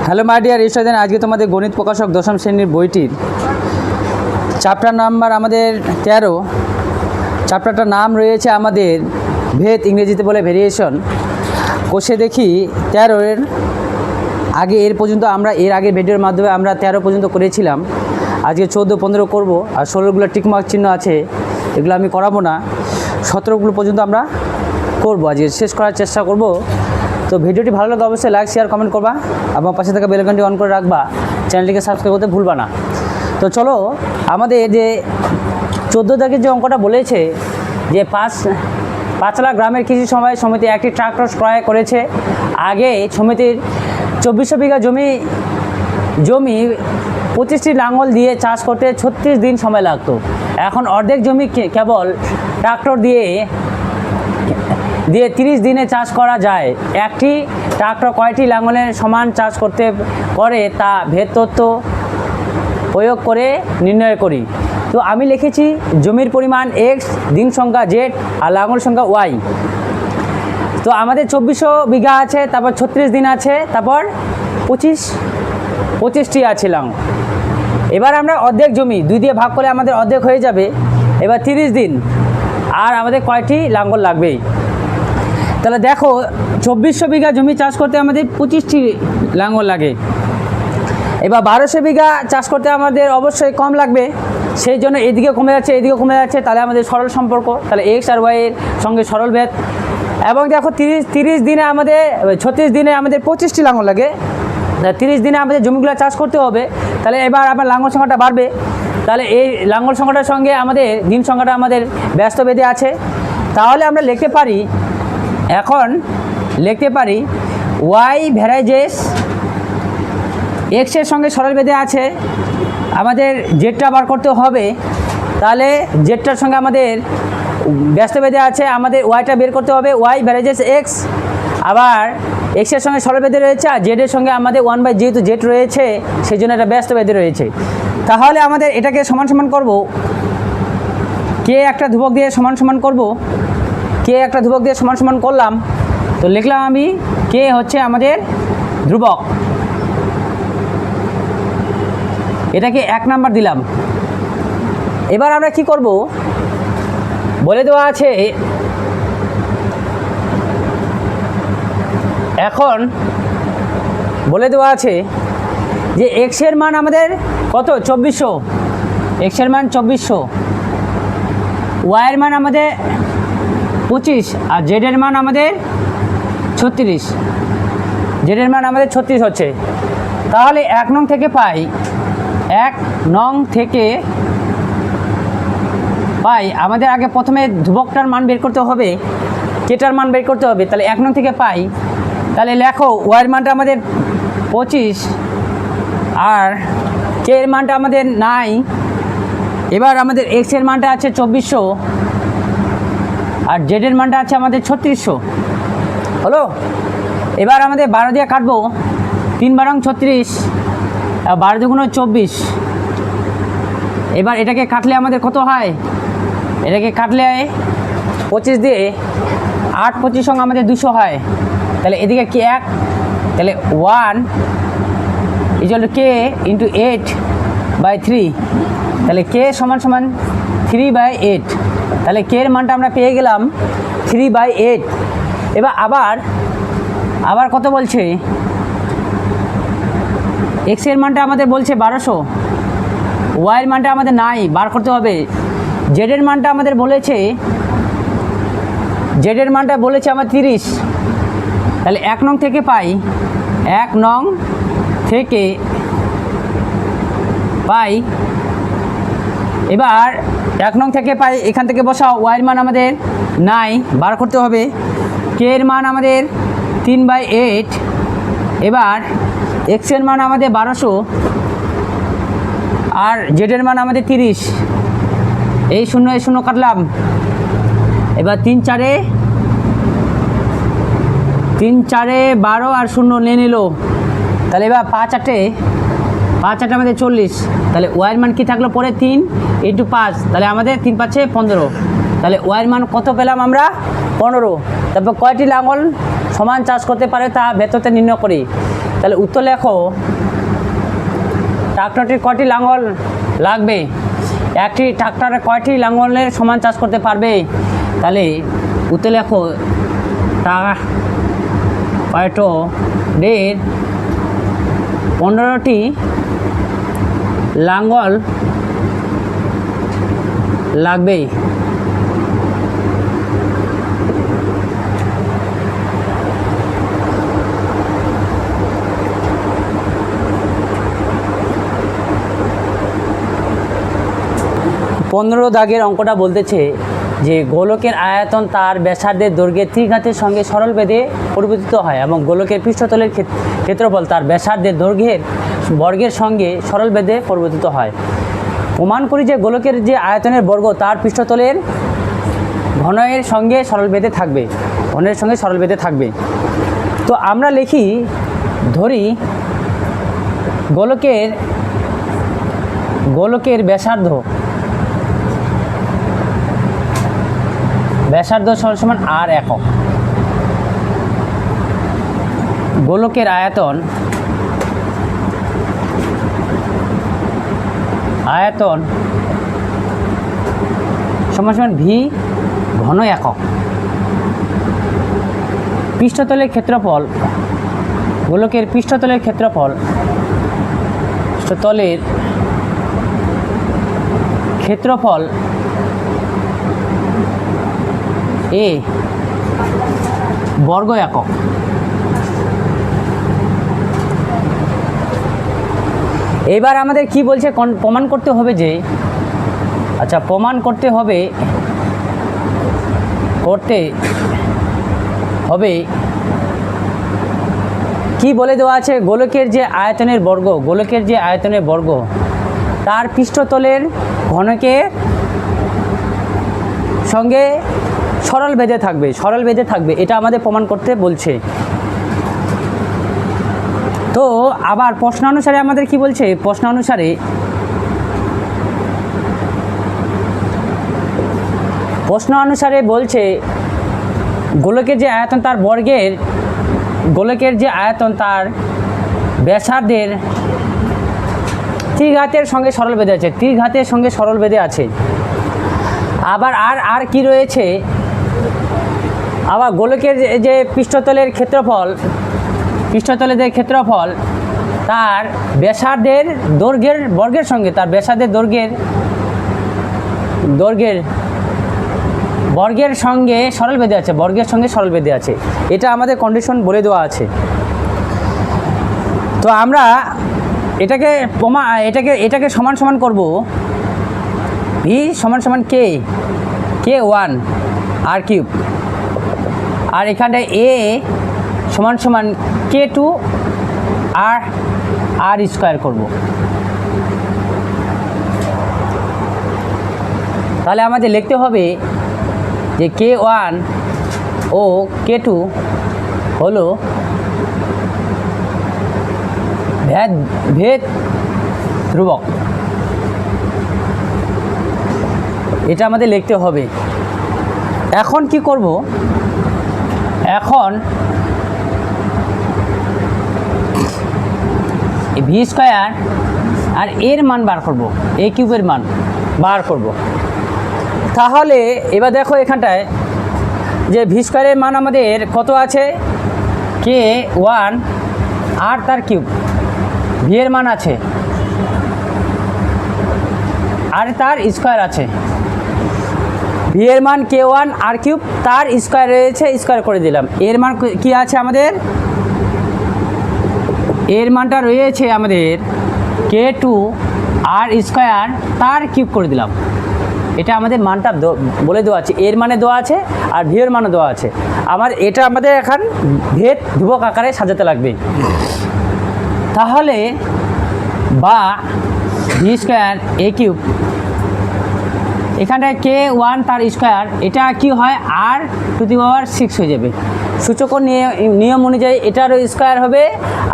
Hello my dear student, আজকে তোমাদের গণিত প্রকাশক দশম শ্রেণীর বইটির চ্যাপ্টার নাম্বার আমাদের 13। চ্যাপ্টারটার নাম রয়েছে আমাদের ভেদ, ইংরেজিতে বলে ভেরিয়েশন। কোষে দেখি 13-এর আগে এর পর্যন্ত আমরা এর আগের ভিডিওর মাধ্যমে আমরা 13 পর্যন্ত করেছিলাম। আজকে 14, 15 করব, আর 16গুলো টিকমার্ক চিহ্ন আছে, এগুলো আমি করাবো না। 17গুলো পর্যন্ত আমরা করব, আজকে শেষ করার চেষ্টা করব। তো ভিডিওটি ভালো লাগে অবশ্যই লাইক, শেয়ার, কমেন্ট করবা এবং পাশে থাকা বেল আইকনটি অন করে রাখবা, চ্যানেলটিকে সাবস্ক্রাইব করতে ভুলবা না। তো চলো, আমাদের যে 14 তারিখের যে অঙ্কটা বলেছে যে পাঁচলা গ্রামের কৃষি সমবায় সমিতি একটি ট্রাক্টর ক্রয় করেছে। আগে সমিতির 2400 বিঘা জমি 25টি লাঙল দিয়ে চাষ করতে 36 দিন সময় লাগতো। এখন অর্ধেক জমি কেবল ট্রাক্টর দিয়ে 30 দিনে চাষ করা যায়। একটি ট্রাক্টর কয়টি লাঙলের সমান চাষ করতে পারে তা ভেদ তত্ত্ব প্রয়োগ করে নির্ণয় করি। তো আমি লিখেছি জমির পরিমাণ x, দিন সংখ্যা z আর লাঙল সংখ্যা y। তো আমাদের 2400 বিঘা আছে, তারপর 36 দিন আছে, তারপর 25টি আছে লাঙল। এবার আমরা অর্ধেক জমি 2 দিয়ে ভাগ করে আমাদের অর্ধেক হয়ে যাবে। এবার 30 দিন আর আমাদের কয়টি লাঙল লাগবে। তাহলে দেখো, 2400 বিঘা জমি চাষ করতে আমাদের 25টি লাঙল লাগে। এবার 1200 বিঘা চাষ করতে আমাদের অবশ্যই কম লাগবে, সেই জন্য এদিকে কমে যাচ্ছে, এদিকে কমে যাচ্ছে। তাহলে আমাদের সরল সম্পর্ক, তাহলে এক্স আর ওয়াই এর সঙ্গে সরল ভেদ। এবং দেখো 30 দিনে আমাদের 36 দিনে আমাদের 25টি লাঙল লাগে। 30 দিনে আমাদের জমিগুলো চাষ করতে হবে। তাহলে এবার আমার লাঙল সংখ্যাটা বাড়বে। তাহলে এই লাঙল সংখ্যাটার সঙ্গে আমাদের দিন সংখ্যাটা আমাদের ব্যস্ত বেঁধে আছে। তাহলে আমরা লিখতে পারি, এখন লিখতে পারি ওয়াই ভ্যারাইজেস এক্সের সঙ্গে সরল বেঁধে আছে, আমাদের জেডটা বার করতে হবে। তাহলে জেডটার সঙ্গে আমাদের ব্যস্ত বেঁধে আছে, আমাদের ওয়াইটা বের করতে হবে। ওয়াই ভ্যারাইজেস এক্স, আবার এক্সের সঙ্গে সরল বেঁধে রয়েছে, আর জেডের সঙ্গে আমাদের 1/, যেহেতু জেড রয়েছে সেই জন্য এটা ব্যস্ত বেঁধে রয়েছে। তাহলে আমাদের এটাকে সমান সমান করব, কে একটা ধ্রুবক দিয়ে সমান সমান করব। কে একটা ধ্রুবক দিয়ে সমান সমান করলাম, তো লিখলাম আমি কে হচ্ছে আমাদের ধ্রুবক, এটাকে 1 নাম্বার দিলাম। এবার আমরা কি করব, বলে দেওয়া আছে এখন বলে দেওয়া আছে যে এক্স এর মান আমাদের কত, 2400, এক্স এর মান 2400, ওয়াইয়ের মান আমাদের 25, আর জেডের মান আমাদের 36। জেডের মান আমাদের 36 হচ্ছে। তাহলে 1 নং থেকে পাই, 1 নং থেকে পাই আমাদের আগে প্রথমে ধ্রুবকটার মান বের করতে হবে, কেটার মান বের করতে হবে। তাহলে 1 নং থেকে পাই, তাহলে লেখো ওয়াইয়ের মানটা আমাদের 25 আর কে এর মানটা আমাদের নাই। এবার আমাদের এক্স এর মানটা আছে 2400 আর জেডের মানটা আছে আমাদের 3600, হলো। এবার আমাদের 12 দিয়ে কাটবো, 3 12 36 আর 12 দুগুণ 24। এবার এটাকে কাটলে আমাদের কত হয়, এটাকে কাটলে 25 দিয়ে 8 25 সঙ্গে আমাদের 200 হয়। তাহলে এদিকে কি 1, তাহলে 1 = কে ইন্টু 8/3। তাহলে কে সমান সমান 3/8। তাহলে কে এর মানটা আমরা পেয়ে গেলাম 3/8। এবার আবার কত বলছে, এক্স এর মানটা আমাদের বলছে 1200, ওয়াইয়ের মানটা আমাদের নাই, বার করতে হবে। জেডের মানটা আমাদের বলেছে, জেডের মানটা বলেছে আমার 30। তাহলে 1 নং থেকে পাই, 1 নং থেকে পাই। এবার 1 নং থেকে পাই, এখান থেকে বসাও, ওয়াইয়ের মান আমাদের নাই, বার করতে হবে। কে এর মান আমাদের 3/8। এবার এক্স এর মান আমাদের 1200 আর জেডের মান আমাদের 30। এই 0 এই 0 কাটলাম। এবার 3 4 12 আর 0 নিয়ে নিল। তাহলে এবার 5 8 আমাদের 40। তাহলে ওয়াইয়ের মান কী থাকলো পরে, 3 × 5, তাহলে আমাদের 3 5 15। তাহলে ওয়াইয়ের মান কত পেলাম আমরা 15। তারপর কয়টি লাঙল সমান চাষ করতে পারে তা ভেতরতে নির্ণয় করি। তাহলে উত্তর লেখো ট্রাক্টরটির কয়টি লাঙল লাগবে, একটি ট্রাক্টরে কয়টি লাঙলের সমান চাষ করতে পারবে। তাহলে উত্তর লেখো ট্রাক্টরের 15টি লাঙল লাগবে। পনেরো দাগের অঙ্কটা বলতেছে যে গোলকের আয়তন তার ব্যাসার্ধের দৈর্ঘ্যের ত্রিঘাতের সঙ্গে সরল বেধে পরিবর্তিত হয় এবং গোলকের পৃষ্ঠতলের ক্ষেত্রফল তার ব্যাসার্ধের দৈর্ঘ্যের বর্গের সঙ্গে সরল বেধে পরিবর্তিত হয়। প্রমাণ করি যে গোলকের যে আয়তনের বর্গ তার পৃষ্ঠতলের ঘনের সঙ্গে সরল বেধে থাকবে, ঘনের সঙ্গে সরল বেধে থাকবে। তো আমরা লিখি, ধরি গোলকের ব্যাসার্ধ সমান r একক, গোলকের আয়তন সমান v ঘন একক। পৃষ্ঠতলের ক্ষেত্রফল, গোলকের পৃষ্ঠতলের ক্ষেত্রফল এ বর্গ একক। এবার আমাদের কি বলছে, প্রমাণ করতে হবে যে, আচ্ছা প্রমাণ করতে হবে কি বলে দেওয়া আছে, গোলকের যে আয়তনের বর্গ তার পৃষ্ঠতলের ঘনকের সঙ্গে সরল বেধে থাকবে, এটা আমাদের প্রমাণ করতে বলছে। তো আবার প্রশ্নানুসারে আমাদের কি বলছে, প্রশ্ন অনুসারে বলছে গোলকের যে আয়তন তার ব্যাসার্ধের ত্রিঘাতের সঙ্গে সরল বেধে আছে, আবার আর কি রয়েছে, আবার গোলকের যে পৃষ্ঠতলের ক্ষেত্রফল তার ব্যাসার্ধের দৈর্ঘ্যের বর্গের সঙ্গে বর্গের সঙ্গে সরল বেধে আছে, এটা আমাদের কন্ডিশন বলে দেওয়া আছে। তো আমরা এটাকে সমান করব, v সমান k1 r কিউব, আর এখানটায় a সমান k2 r স্কোয়ার করব। তাহলে আমাদের লিখতে হবে যে k1 ও k2 হলো ভেদ ধ্রুবক, এটা আমাদের লিখতে হবে। এখন কি করব, এখন ভি স্কয়ার আর এর মান বার করব, এ কিউবের মান বার করব। তাহলে এবার দেখো এখানটায় যে ভি স্কয়ারের মান আমাদের কত আছে, k1 আর তার কিউব, ভি এর মান আছে আর তার স্কয়ার আছে, ভি এর মান k1 আর কিউব, তার স্কয়ার রয়েছে, স্কয়ার করে দিলাম। এর মান কি আছে আমাদের, এর মানটা রয়েছে আমাদের k2 আর স্কয়ার তার কিউব করে দিলাম, এটা আমাদের মানটা বলে দেওয়া আছে, এর মানে দেওয়া আছে আর ভি এর মানও দেওয়া আছে। এটা আমাদের এখন ভেদ ধ্রুবক আকারে সাজাতে লাগবে। তাহলে বা ভি স্কয়ার এ কিউব, এখানটায় k1 তার স্কয়ার, এটা কি হয় r⁶ হয়ে যাবে। সূচক নিয়ম অনুযায়ী এটারও স্কয়ার হবে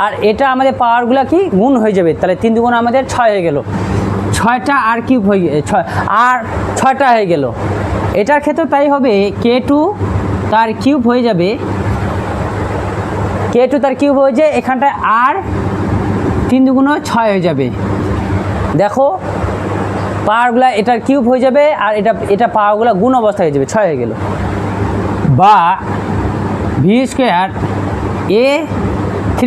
আর এটা আমাদের পাওয়ারগুলো কি গুণ হয়ে যাবে, তাহলে 3 দুগুণ আমাদের 6 হয়ে গেল। 6টা আর কিউব হয়ে আর 6টা হয়ে গেল। এটার ক্ষেত্রে তাই হবে, K2 তার কিউব হয়ে যাবে, K2 তার কিউব হয়ে যায়, এখানটায় আর 3 দুগুণ 6 হয়ে যাবে। দেখো পাওয়ারগুলো এটার কিউব হয়ে যাবে আর এটা পাওয়ারগুলো গুণ অবস্থা হয়ে যাবে, 6 হয়ে গেল। বা ভি স্কোয়ার A3,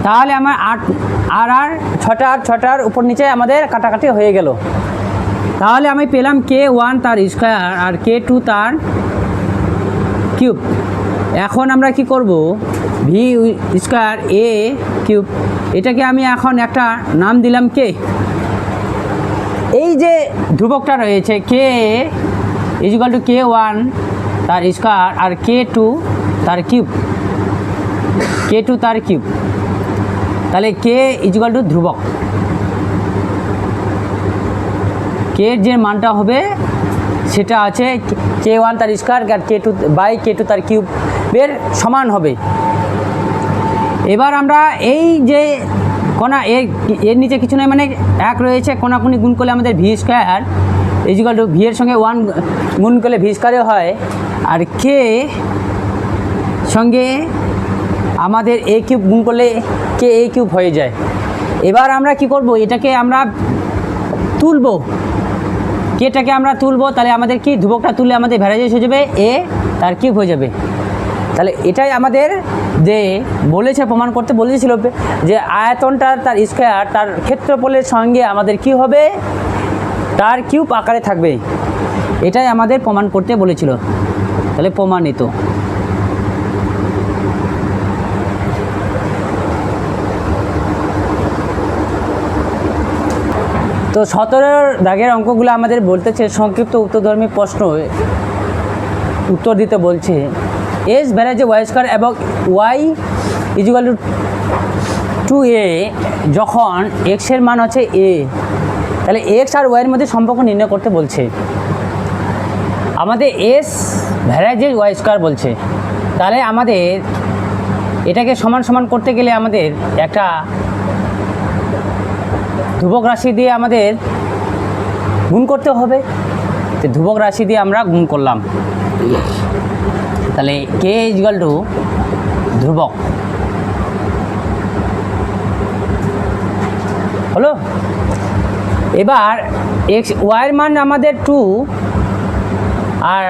তাহলে আমার 8 আর 6টার উপর নিচে আমাদের কাটাকাটি হয়ে গেল। তাহলে আমি পেলাম K1 তার স্কোয়ার আর K2 তার কিউব। এখন আমরা কি করব, ভি স্কোয়ার এ কিউব, এটাকে আমি এখন একটা নাম দিলাম কে। এই যে ধ্রুবকটা রয়েছে K ইজিক্যাল টু K1 তার স্কোয়ার আর K2 তার কিউব, K2 তার কিউব, তাহলে K ইজিক্যাল টু ধ্রুবক, K এর যে মানটা হবে সেটা আছে K1 তার স্কোয়ার আর K2 তার কিউবের সমান হবে। এবার আমরা এই যে কোনা এর নিচে কিছু নয়, মানে 1 রয়েছে, কোনাকুনি গুণ করলে আমাদের V square is equal to V এর সঙ্গে 1 গুণ করলে ভি স্কোয়ারে হয়, আর কে সঙ্গে আমাদের এ কিউব গুণ করলে কে এ কিউব হয়ে যায়। এবার আমরা কি করব, এটাকে আমরা তুলব, কেটাকে আমরা তুলব, তাহলে আমাদের কি ধ্রুবকটা তুললে আমাদের ভ্যারাইজেস হয়ে যাবে, এ তার কিউব হয়ে যাবে। তাহলে এটাই আমাদের যে বলেছে, প্রমাণ করতে বলেছিল যে আয়তনটা তার স্কোয়ার তার ক্ষেত্রফলের সঙ্গে আমাদের কি হবে, তার কিউব আকারে থাকবে। এটাই আমাদের প্রমাণ করতে বলেছিল, তাহলে প্রমাণিত। তো 17 দাগের অঙ্কগুলো আমাদের বলতেছে সংক্ষিপ্ত উত্তরধর্মী প্রশ্ন উত্তর দিতে বলছে। এস ভ্যারাইজে ওয়াই স্কোয়ার এবং ওয়াই ইজিক্যাল টু এ, যখন এক্সের মান হচ্ছে এ, তাহলে এক্স আর ওয়াইয়ের মধ্যে সম্পর্ক নির্ণয় করতে বলছে। আমাদের এস ভ্যারাইজে ওয়াই স্কোয়ার বলছে, তাহলে আমাদের এটাকে সমান সমান করতে গেলে আমাদের একটা ধ্রুবক রাশি দিয়ে আমাদের গুণ করতে হবে। তো ধ্রুবক রাশি দিয়ে আমরা গুণ করলাম, তাহলে কে ইজিক্যাল টু ধ্রুবক হলো। এবার এক্স ওয়াইয়ের মান আমাদের 2 আর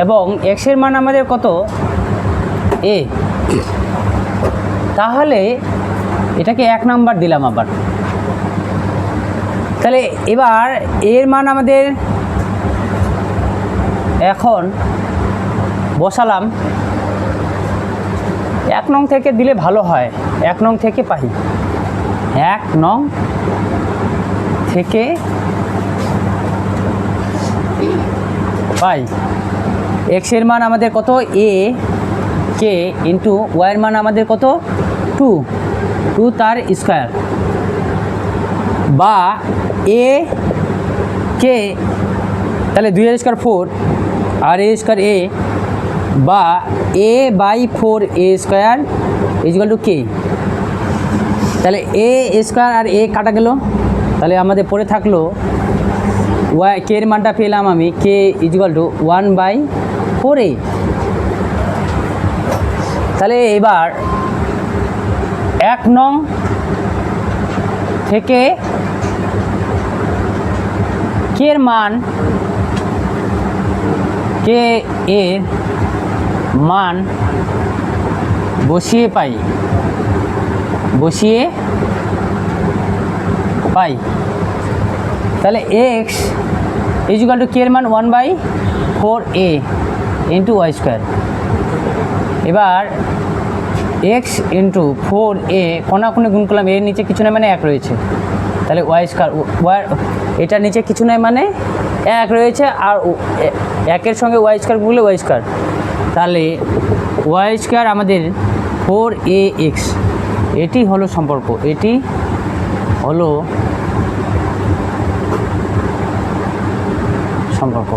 এবং এক্সের মান আমাদের কত, এ, তাহলে এটাকে 1 নাম্বার দিলাম আবার। তাহলে এবার এর মান আমাদের এখন বসালাম, 1 নং থেকে দিলে ভালো হয়, 1 নং থেকে পাই, 1 নং থেকে পাই। এক্সের মান আমাদের কত, এ কে ইন্টু ওয়াইয়ের মান আমাদের কত, 2 তার স্কোয়ার, বা এ কে, তাহলে 2 এর square 4 R A square A, বা A by 4 A square is equal to K. তাহলে এ স্কোয়ার আর এ কাটা গেল, তাহলে আমাদের পড়ে থাকলো ওয়াই, কে এর মানটা পেলাম আমি, কে ইজিক্যাল টু 1/4a। তাহলে এবার 1 নং থেকে কে এর মান, কে এর মান বসিয়ে পাই, তাহলে এক্স ইজিক্যাল টু কে এর মান 1/4a ইন্টু ওয়াই স্কোয়ার। এবার এক্স ইন্টু 4a, কোনাকুনি গুণ করলাম, এর নিচে কিছু নয় মানে 1 রয়েছে, তাহলে ওয়াই স্কোয়ার, এটার নিচে কিছু নয় মানে 1 রয়েছে, আর 1-এর সঙ্গে ওয়াই স্কোয়ার গুণলে ওয়াই স্কোয়ার, তাহলে ওয়াই স্কোয়ার আমাদের 4ax। এটি হলো সম্পর্ক, এটি হলো সম্পর্ক।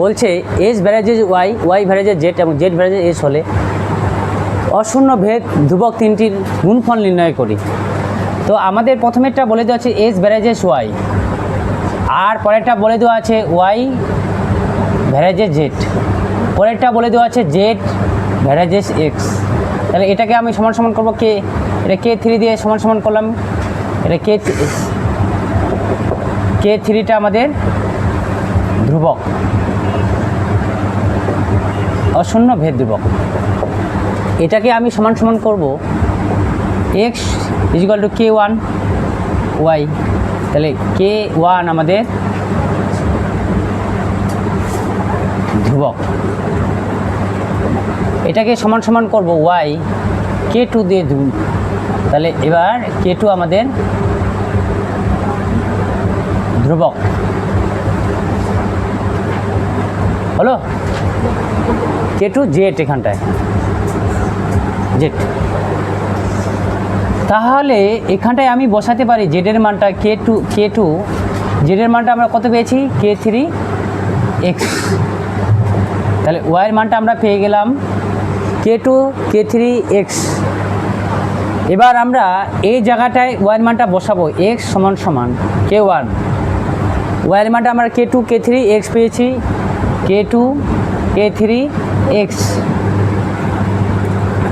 বলছে S varies Y, Y varies Z এবং জেড ভ্যারাইজেস এস হলে অশূন্য ভেদ ধ্রুবক তিনটির গুণফল নির্ণয় করি। তো আমাদের প্রথমেরটা বলে দেওয়া আছে এস ভ্যারাইজেস ওয়াই, আর পরেরটা বলে দেওয়া আছে ওয়াই ভ্যারাইজেস জেড, পরেরটা বলে দেওয়া আছে জেড ভ্যারাইজেস এক্স। তাহলে এটাকে আমি সমান সমান করবো কে, এটা কে থ্রি দিয়ে সমান সমান করলাম, এটা কে থ্রিটা আমাদের ধ্রুবক, অশূন্য ভেদ ধ্রুবক। এটাকে আমি সমান সমান করব x is equal to K one Y, তাহলে কে ওয়ান আমাদের ধ্রুবক। এটাকে সমান সমান করব ওয়াই কে টু দিয়ে তাহলে এবার কে টু আমাদের ধ্রুবক হলো, কে টু জেড এখানটায় জেড। তাহলে এখানটায় আমি বসাতে পারি জেডের মানটা কে টু জেডের মানটা আমরা কত পেয়েছি কে থ্রি এক্স, তাহলে ওয়াইয়ের মানটা আমরা পেয়ে গেলাম কে টু কে থ্রি এক্স। এবার আমরা এই জায়গাটায় ওয়াইয়ের মানটা বসাবো এক্স সমান সমান কে ওয়ান, ওয়াইয়ের মানটা আমরা কে টু কে থ্রি এক্স পেয়েছি কে টু কে থ্রি এক্স।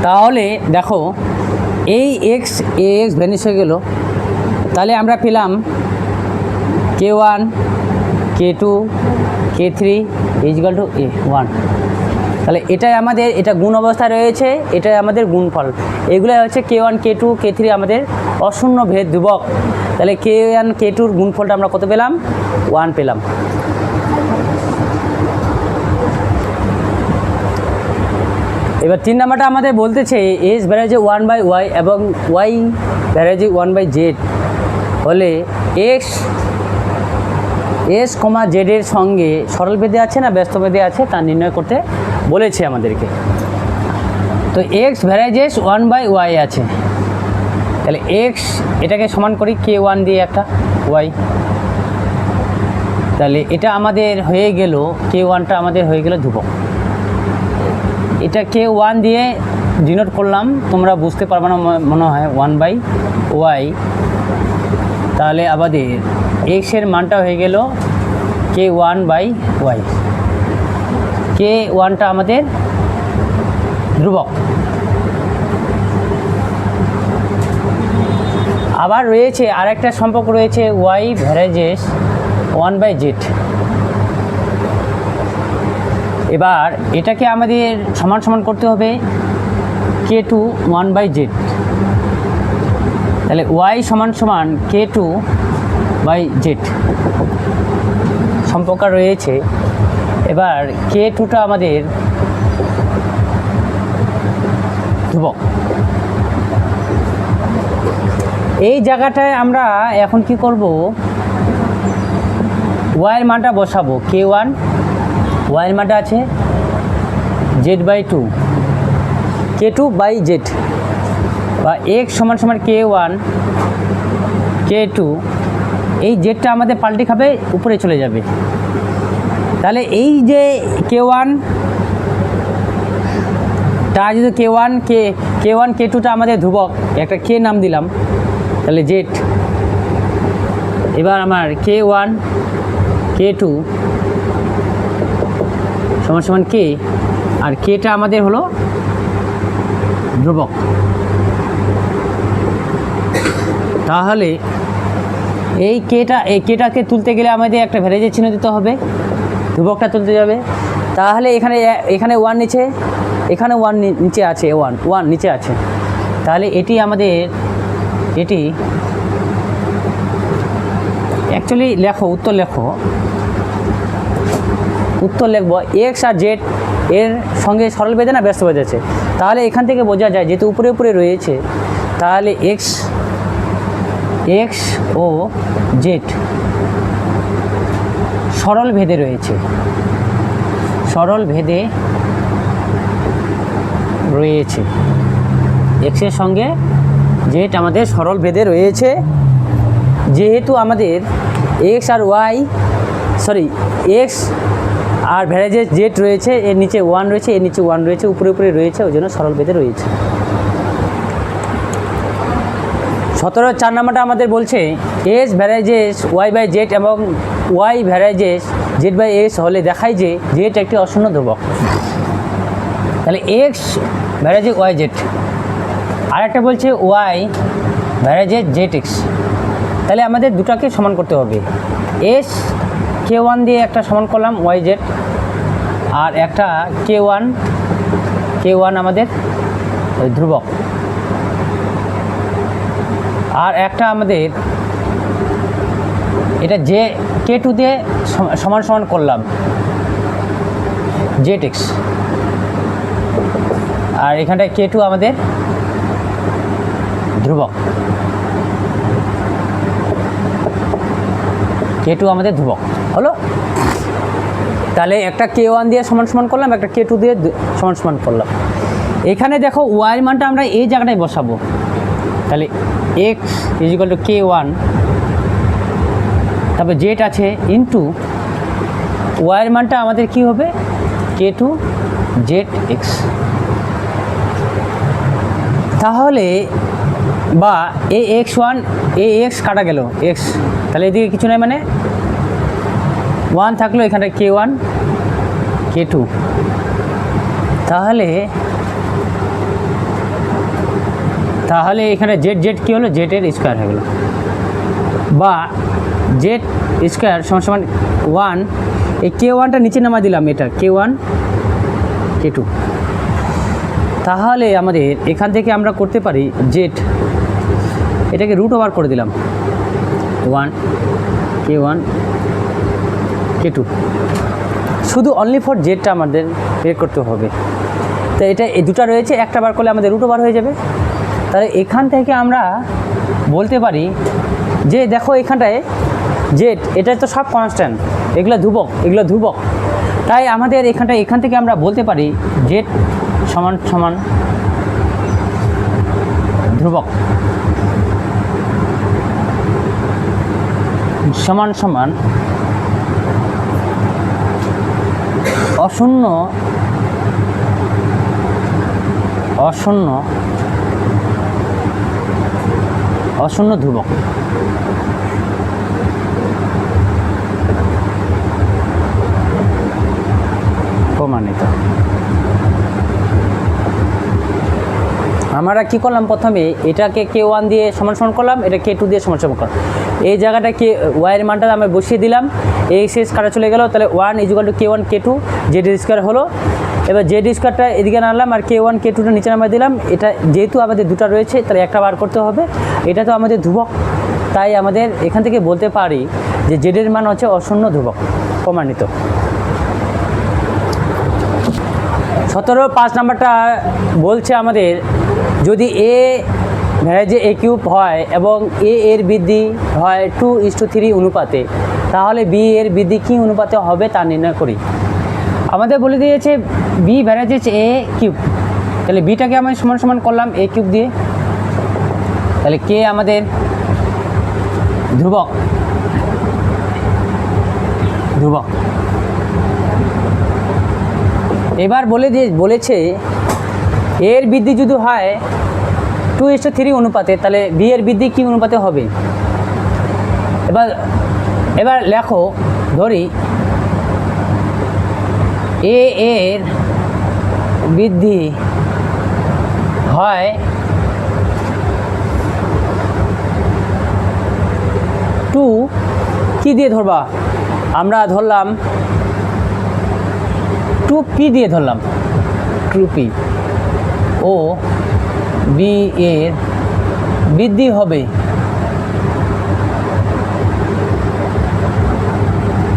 তাহলে দেখো এই এক্স ভ্যানিশ হয়ে গেল, তাহলে আমরা পেলাম কে ওয়ান কে two K three is equal two এ ওয়ান। তাহলে এটাই আমাদের, এটা গুণ অবস্থায় রয়েছে, এটাই আমাদের গুণফল। এগুলো হচ্ছে কে ওয়ান কে টু কে থ্রি আমাদের অশূন্য ভেদ ধ্রুবক। তাহলে কে ওয়ান কে টুর গুণফলটা আমরা কত পেলাম ওয়ান পেলাম। এবার 3 নাম্বারটা আমাদের বলতেছে S varies one by Y এবং Y varies one by Z হলে এস কমা জেডের সঙ্গে সরল ভেদে আছে না ব্যস্ত ভেদে আছে তা নির্ণয় করতে বলেছে আমাদেরকে। তো X varies one by Y আছে, তাহলে এক্স এটাকে সমান করি কে ওয়ান দিয়ে একটা ওয়াই, তাহলে এটা আমাদের হয়ে গেল কে ওয়ানটা আমাদের হয়ে গেল ধ্রুবক। এটা কে ওয়ান দিয়ে ডিনোট করলাম, তোমরা বুঝতে পারবে না মনে হয় ওয়ান বাই ওয়াই। তাহলে আমাদের এক্সের মানটা হয়ে গেল K one by Y, K ওয়ানটা আমাদের ধ্রুবক। আবার রয়েছে আরেকটা সম্পর্ক রয়েছে Y varies one by Z. এবার এটাকে আমাদের সমান সমান করতে হবে K two one by Z, তাহলে ওয়াই সমান সমান কে টু বাই জেড সম্পর্ক রয়েছে। এবার কে টুটা আমাদের ধ্রুবক। এই জায়গাটায় আমরা এখন কি করব, ওয়াইয়ের মানটা বসাবো কে ওয়ান, ওয়াইয়ের মানটা আছে Z by two K two by Z, বা এক্স সমান সমান কে ওয়ান কে টু, এই জেডটা আমাদের পাল্টে খাবে উপরে চলে যাবে। তাহলে এই যে কে ওয়ান তা যদি কে ওয়ান কে টুটা আমাদের ধ্রুবক, একটা কে নাম দিলাম, তাহলে জেড। এবার আমার কে ওয়ান কে টু সমান সমান কে, আর কেটা আমাদের হলো ধ্রুবক। তাহলে এই কেটাকে তুলতে গেলে আমাদের একটা ভ্যারাইজের চিহ্ন দিতে হবে, ধ্রুবকটা তুলতে যাবে। তাহলে এখানে ওয়ান নিচে, এখানে ওয়ান নিচে আছে, ওয়ান নিচে আছে, তাহলে এটি আমাদের এটি অ্যাকচুয়ালি উত্তর লিখব এক্স আর জেড এর সঙ্গে সরল ভেদে না ব্যস্ত ভেদ আছে। তাহলে এখান থেকে বোঝা যায় যেহেতু উপরে উপরে রয়েছে, তাহলে এক্স ও জেড সরল ভেদে রয়েছে, এক্সের সঙ্গে জেড আমাদের সরল ভেদে রয়েছে। যেহেতু আমাদের এক্স আর ভ্যারাইজেস জেড রয়েছে, এর নিচে 1 রয়েছে, এর নিচে 1 রয়েছে, উপরে উপরে রয়েছে, ওই জন্য সরল বেঁধে রয়েছে। 17 নম্বরটা আমাদের বলছে S varies Y by Z এবং Y varies Z by S হলে দেখায় যে জেড একটি অশূন্য ধ্রুবক। তাহলে এক্স ভ্যারাইজেস ওয়াই জেড, আর একটা বলছে ওয়াই ভ্যারাইজেস জেড এক্স। তাহলে আমাদের দুটাকে সমান করতে হবে। এস K1 দিয়ে একটা সমান করলাম ওয়াই জেড, আর একটা K1 আমাদের ধ্রুবক, আর একটা আমাদের এটা যে K2 দিয়ে সমান সমান করলাম জেড এক্স, আর এখানটায় K2 আমাদের ধ্রুবক, K2 আমাদের ধ্রুবক হলো। তাহলে একটা K1 দিয়ে সমান সমান করলাম, একটা K2 দিয়ে সমান সমান করলাম। এখানে দেখো ওয়াইয়ের মানটা আমরা এই জায়গাটায় বসাবো। তাহলে x is equal to K1, তারপর জেড আছে ইন্টু ওয়াইয়ের মানটা আমাদের কি হবে K2 জেড এক্স। তাহলে বা AX1 AX কাটা গেল এক্স, তাহলে এদিকে কিছু নেই, মানে 1 থাকলো, এখানটা K1 K2। তাহলে এখানে জেড জেড কী হলো, জেডের স্কোয়ার হয়ে গেলো, বা জেড স্কোয়ার সমান সমান 1, এই K1টা নিচে নামা দিলাম, এটা K1 K2। তাহলে আমাদের এখান থেকে আমরা করতে পারি জেড, এটাকে রুট ওভার করে দিলাম 1 K1 K2, শুধু অনলি ফর জেডটা আমাদের বের করতে হবে। তো এটা এই দুটা রয়েছে, একটা বার করলে আমাদের রুট ওভার হয়ে যাবে। তাহলে এখান থেকে আমরা বলতে পারি যে দেখো এখানটায় জেড, এটা তো সব কনস্ট্যান্ট, এগুলো ধ্রুবক, তাই আমাদের এখান থেকে আমরা বলতে পারি জেড সমান সমান ধ্রুবক, সমান সমান অশূন্য ধ্রুবক। প্রমাণিত। আমরা কি করলাম, প্রথমে এটাকে K1 দিয়ে সমান সমান করলাম, এটা K2 দিয়ে সমান সমান করলাম। এই জায়গাটা ওয়াইয়ের মানটা আমরা বসিয়ে দিলাম, এই শেষ কাটা চলে গেল। তাহলে 1 is equal to K1 K2 Z square হলো। এবার জেড স্কোয়ারটা এদিকে আনলাম, আর K1 K2টা নিচে নামিয়ে দিলাম। এটা যেহেতু আমাদের দুটা রয়েছে, তাহলে একটা বার করতে হবে, এটা তো আমাদের ধ্রুবক, তাই আমাদের এখান থেকে বলতে পারি যে জেডের মান হচ্ছে অশূন্য ধ্রুবক। প্রমাণিত। 17 নাম্বারটা বলছে আমাদের যদি এ ভ্যারাইজে A কিউব হয় এবং এ এর বৃদ্ধি হয় 2:3 অনুপাতে, তাহলে বি এর বৃদ্ধি কী অনুপাতে হবে তা নির্ণয় করি। আমাদের বলে দিয়েছে বি ভ্যারাইজেস A কিউব, তাহলে বিটাকে আমি সমান সমান করলাম A কিউব দিয়ে, তাহলে কে আমাদের ধ্রুবক। এবার বলেছে এর বৃদ্ধি যদি হয় 2:3 অনুপাতে, তাহলে বি এর বৃদ্ধি কী অনুপাতে হবে। এবার লেখো, ধরি এ এর বৃদ্ধি হয় 2 কি দিয়ে ধরবা, আমরা ধরলাম 2p দিয়ে ধরলাম, 2p ও বি এর বৃদ্ধি হবে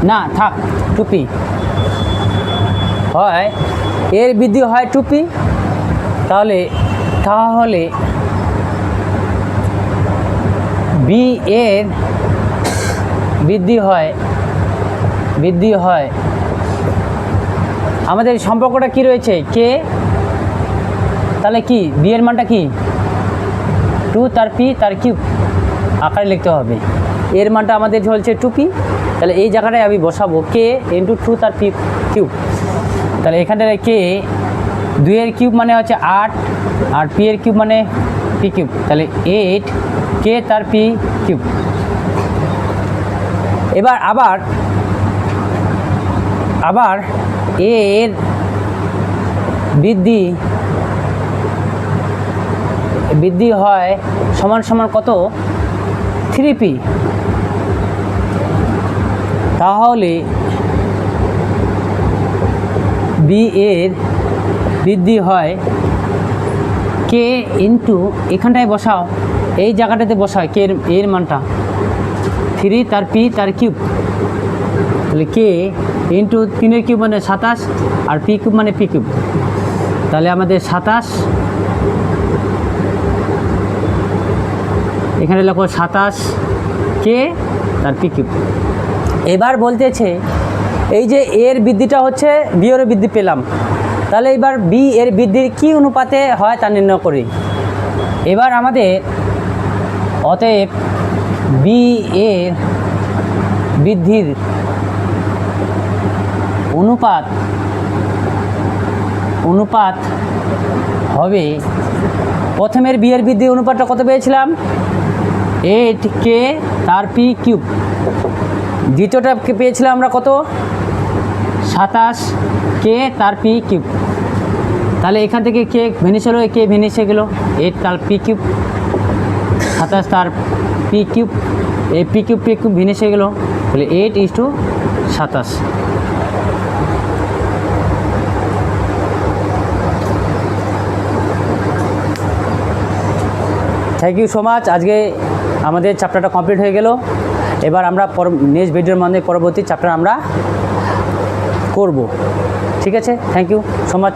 না, থাক 2p হয়, এর বৃদ্ধি হয় 2p, তাহলে বি এর বৃদ্ধি হয় আমাদের সম্পর্কটা কি রয়েছে কে, তাহলে কি বি এর মানটা কি 2 তার p তার কিউব আকারে লিখতে হবে। এর মানটা আমাদের চলছে 2p, তাহলে এই জায়গাটায় আমি বসাবো কে ইন্টু 2 তার পি কিউব। তাহলে এখানটায় কে 2 এর কিউব মানে হচ্ছে 8 আর পি এর কিউব মানে পি কিউব, তাহলে 8 কে তার পি কিউব। এবার আবার এর বৃদ্ধি হয় সমান সমান কত 3p, তাহলে বি এর বৃদ্ধি হয় কে ইন্টু এখানটায় বসাও, এই জায়গাটাতে বসাও কে এর মানটা 3 তার পি তার কিউব, তাহলে কে ইন্টু 3 কিউব মানে 27 আর পি কিউব মানে পি কিউব, তাহলে আমাদের 27 এখানে লেখো 27 কে তার পি কিউব। এবার বলতেছে এই যে এর বৃদ্ধিটা হচ্ছে বি এর বৃদ্ধি পেলাম, তাহলে এবার বি এর বৃদ্ধির কী অনুপাতে হয় তা নির্ণয় করি। এবার আমাদের অতএব বি এর বৃদ্ধির অনুপাত হবে, প্রথমের বি এর বৃদ্ধির অনুপাতটা কত পেয়েছিলাম 8 কে তার পি কিউব, দ্বিতীয়টা পেয়েছিলাম আমরা কত 27 কে তার পি কিউব, তাহলে এখান থেকে কে ভেঙে চলো, কে ভেঙে গেলো 8 তার পি কিউব 27 তার পি কিউব, এই পি কিউব ভেঙে গেলো, তাহলে 8:27। Thank you so much. আজকে আমাদের চ্যাপ্টারটা কমপ্লিট হয়ে গেল। এবার আমরা নেক্সট ভিডিওর মধ্যে পরবর্তী চ্যাপ্টার আমরা করব। ঠিক আছে, থ্যাংক ইউ সো মাচ।